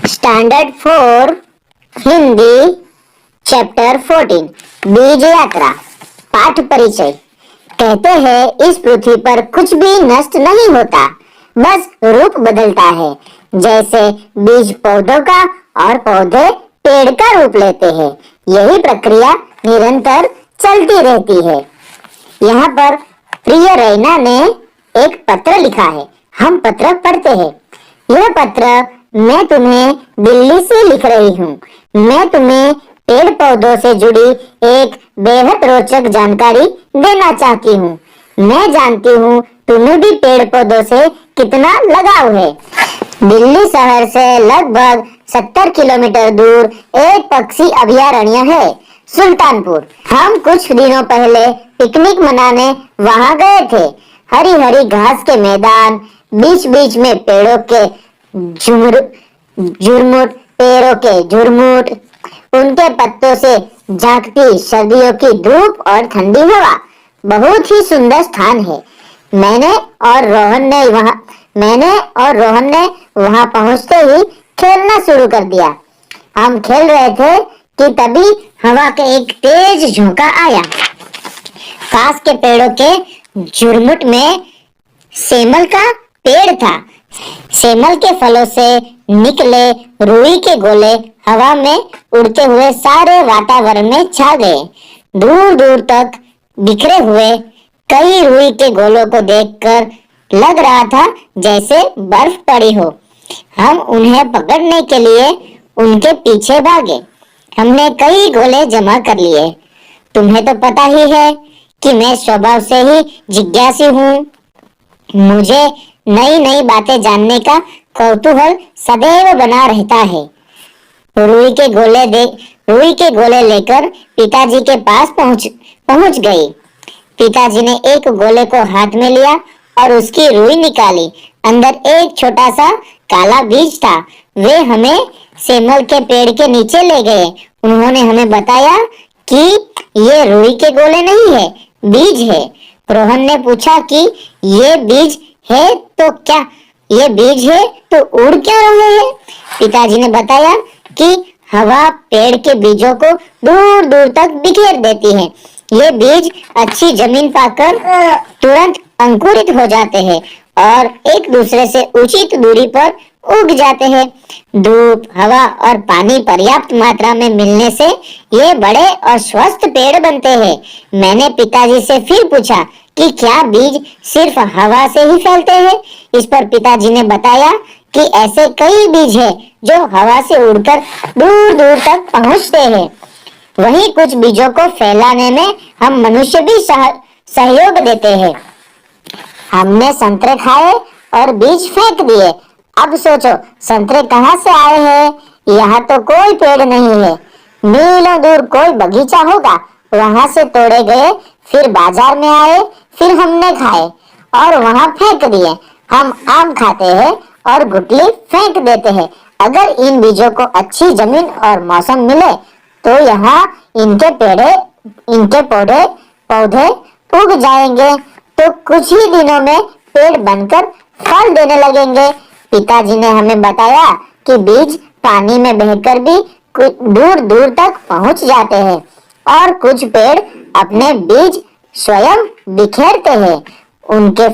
Standard 4 Hindi chapter 14 बीज यात्रा पाठ परिचय। कहते हैं इस पृथ्वी पर कुछ भी नष्ट नहीं होता, बस रूप बदलता है। जैसे बीज पौधों का और पौधे पेड़ का रूप लेते हैं, यही प्रक्रिया निरंतर चलती रहती है। यहाँ पर प्रिय रैना ने एक पत्र लिखा है। हम पत्र पढ़ते हैं। यह पत्र मैं तुम्हें दिल्ली से लिख रही हूँ। मैं तुम्हें पेड़ पौधों से जुड़ी एक बेहद रोचक जानकारी देना चाहती हूँ। मैं जानती हूँ तुम्हें भी पेड़ पौधों से कितना लगाव है। दिल्ली शहर से लगभग 70 किलोमीटर दूर एक पक्षी अभयारण्य है, सुल्तानपुर। हम कुछ दिनों पहले पिकनिक मनाने वहाँ गए थे। हरी हरी घास के मैदान, बीच बीच में पेड़ों के झुरमुट, पेड़ों के झुरमुट, उनके पत्तों से झांकती सर्दियों की धूप और ठंडी हवा। बहुत ही सुंदर स्थान है। मैंने और रोहन ने वहां पहुंचते ही खेलना शुरू कर दिया। हम खेल रहे थे कि तभी हवा का एक तेज झोंका आया। पास के पेड़ों के झुरमुट में सेमल का पेड़ था। सेमल के फलों से निकले रुई के गोले हवा में उड़ते हुए सारे वातावरण में छा गए। दूर दूर तक बिखरे हुए कई रुई के गोलों को देखकर लग रहा था जैसे बर्फ पड़ी हो। हम उन्हें पकड़ने के लिए उनके पीछे भागे। हमने कई गोले जमा कर लिए। तुम्हें तो पता ही है कि मैं स्वभाव से ही जिज्ञासु हूँ। मुझे नई नई बातें जानने का कौतूहल सदैव बना रहता है। रुई के गोले लेकर पिताजी के पास पहुंच गई। पिताजी ने एक गोले को हाथ में लिया और उसकी रुई निकाली। अंदर एक छोटा सा काला बीज था। वे हमें सेमल के पेड़ के नीचे ले गए। उन्होंने हमें बताया कि ये रुई के गोले नहीं है, बीज है। रोहन ने पूछा कि ये बीज है तो क्या ये बीज है तो उड़ क्यों रहे हैं? पिताजी ने बताया कि हवा पेड़ के बीजों को दूर दूर तक बिखेर देती है। ये बीज अच्छी जमीन पाकर तुरंत अंकुरित हो जाते हैं और एक दूसरे से उचित दूरी पर उग जाते हैं। धूप, हवा और पानी पर्याप्त मात्रा में मिलने से ये बड़े और स्वस्थ पेड़ बनते हैं। मैंने पिताजी से फिर पूछा कि क्या बीज सिर्फ हवा से ही फैलते हैं? इस पर पिताजी ने बताया कि ऐसे कई बीज हैं जो हवा से उड़कर दूर दूर तक पहुंचते हैं। वहीं कुछ बीजों को फैलाने में हम मनुष्य भी सहयोग देते हैं। हमने संतरे खाए और बीज फेंक दिए। अब सोचो संतरे कहाँ से आए हैं? यहाँ तो कोई पेड़ नहीं है। मीलों दूर कोई बगीचा होगा, वहां से तोड़े गए, फिर बाजार में आए, फिर हमने खाए और वहां फेंक दिए। हम आम खाते हैं और गुठली फेंक देते हैं। अगर इन बीजों को अच्छी जमीन और मौसम मिले तो यहाँ इनके पौधे उग जाएंगे, तो कुछ ही दिनों में पेड़ बनकर फल देने लगेंगे। पिताजी ने हमें बताया कि बीज पानी में बहकर भी दूर दूर तक पहुंच जाते हैं और कुछ पेड़ अपने बीज स्वयं बिखेरते हैं। उनके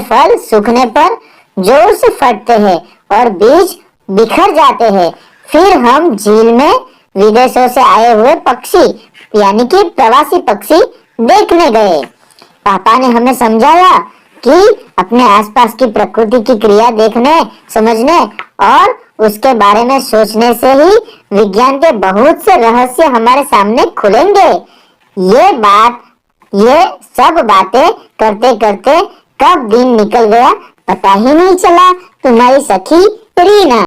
फल सूखने पर जोर से फटते हैं और बीज बिखर जाते हैं। फिर हम झील में विदेशों से आए हुए पक्षी यानी कि प्रवासी पक्षी देखने गए। पापा ने हमें समझाया कि अपने आसपास की प्रकृति की क्रिया देखने, समझने और उसके बारे में सोचने से ही विज्ञान के बहुत से रहस्य हमारे सामने खुलेंगे। ये सब बातें करते करते कब दिन निकल गया पता ही नहीं चला। तुम्हारी सखी रीना।